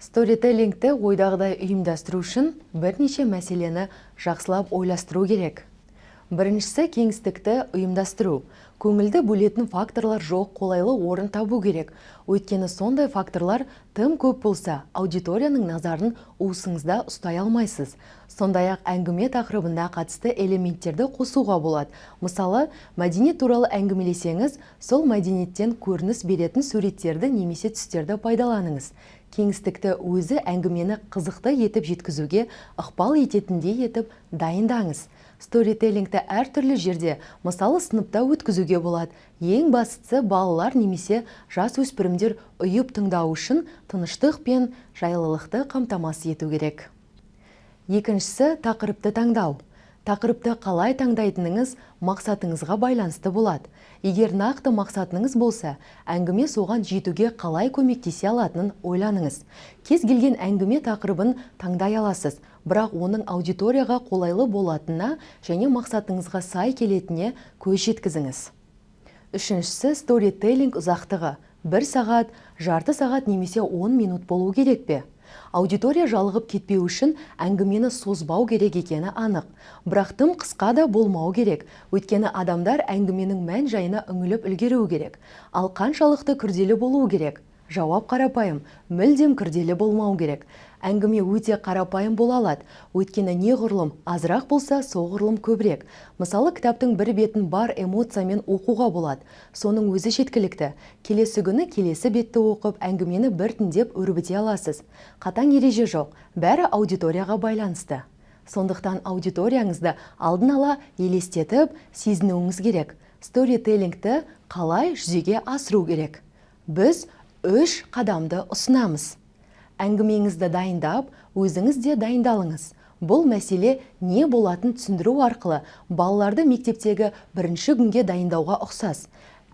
Сторителлингті ойдағыдай ұйымдастыру үшін бірнеше мәселені жақсылап ойластыру керек. Біріншісі кеңістікті ұйымдастыру. Көңілді бөлетін факторлар жоқ, қолайлы орын табу керек. Өйткені сондай факторлар тым көп болса, аудиторияның назарын уысыңызда ұстай алмайсыз. Сондай-ақ әңгіме тақырыбына қатысты элементтерді қосуға болады. Мысалы, мәдениет туралы әңгімелесеңіз, сол мәдениеттен көрініс беретін суреттерді немесе түстерді пайдаланыңыз. Кеңістікті өзі әңгімені қызықты етіп жеткізуге ықпал ететіндей етіп дайындаңыз. Сторителлингті әртүрлі жерде, мысалы сыныпта өткізуге болады. Ең бастысы балалар немесе жасөспірімдер ұйып тыңдау үшін тыныштық пен жайлылықты қамтамасыз ету керек. Екіншісі тақырыпты таңдау. Тақырыпты қалай таңдайтыныңыз мақсатыңызға байланысты болады. Егер нақты мақсатыңыз болса, әңгіме соған жетуге қалай көмектесе алатынын ойланыңыз. Кез келген әңгіме тақырыбын таңдай аласыз, бірақ оның аудиторияға қолайлы болатынына және мақсатыңызға сай келетініне көз жеткізіңіз. Үшіншісі сторителлинг ұзақтығы. 1 сағат, жарты сағат немесе 10 минут болу керек пе? Аудитория жалығып кетпеу үшін әңгімені созбау керек екені анық. Бірақ тым қысқа да болмау керек. Өйткені адамдар әңгіменің мән жайына үңіліп үлгеруі керек. Ал қаншалықты күрделі болуы керек? Жауап қарапайым, мүлдем күрделі болмау керек. Әңгіме өте қарапайым бола алады. Өйткені неғұрлым азырақ болса, соғұрлым көбірек. Мысалы, кітаптың бір бетін бар эмоциямен оқуға болады. Соның өзі жеткілікті. Келесі күні келесі бетті оқып, әңгімені біртіндеп өрбіте аласыз. Қатаң ереже жоқ, бәрі аудиторияға байланысты. Сондықтан аудиторияңызды алдын ала елестетіп, сезінуіңіз керек. Сторителлингті қалай жүзеге асыру керек? Біз 3 қадамды ұсынамыз. Әңгімеңізді дайындап, өзіңіз де дайындалыңыз. Бұл мәселе не болатын түсіндіру арқылы балаларды мектептегі бірінші күнге дайындауға ұқсас.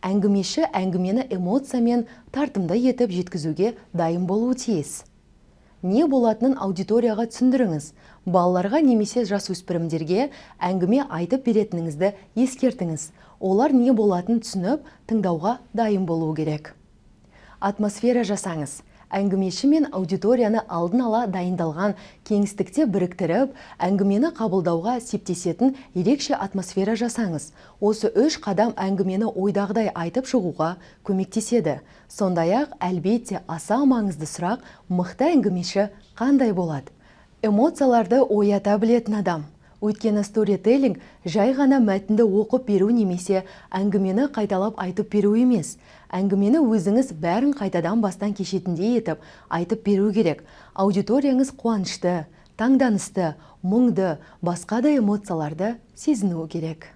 Әңгімеші әңгімені эмоциямен тартымды етіп жеткізуге дайын болуы тиіс. Не болатынын аудиторияға түсіндіріңіз. Балаларға немесе жасөспірімдерге әңгіме айтып беретініңізді ескертіңіз. Олар не болатынын түсініп, тыңдауға дайын болуы керек. Атмосфера жасаңыз. Әңгімеші мен аудиторияны алдын ала дайындалған кеңістікте біріктіріп, әңгімені қабылдауға септесетін ерекше атмосфера жасаңыз. Осы 3 қадам әңгімені ойдағыдай айтып шығуға көмектеседі. Сондай-ақ, әлбетте аса маңызды сұрақ, мықты әңгімеші қандай болады? Эмоцияларды оята білетін адам. Өйткені сторителлинг жай ғана мәтінді оқып беру немесе әңгімені қайталап айтып беру емес. Әңгімені өзіңіз бәрін қайтадан бастан кешетіндей етіп айтып беру керек. Аудиторияңыз қуанышты, таңданысты, мұңды, басқа да эмоцияларды сезінуі керек.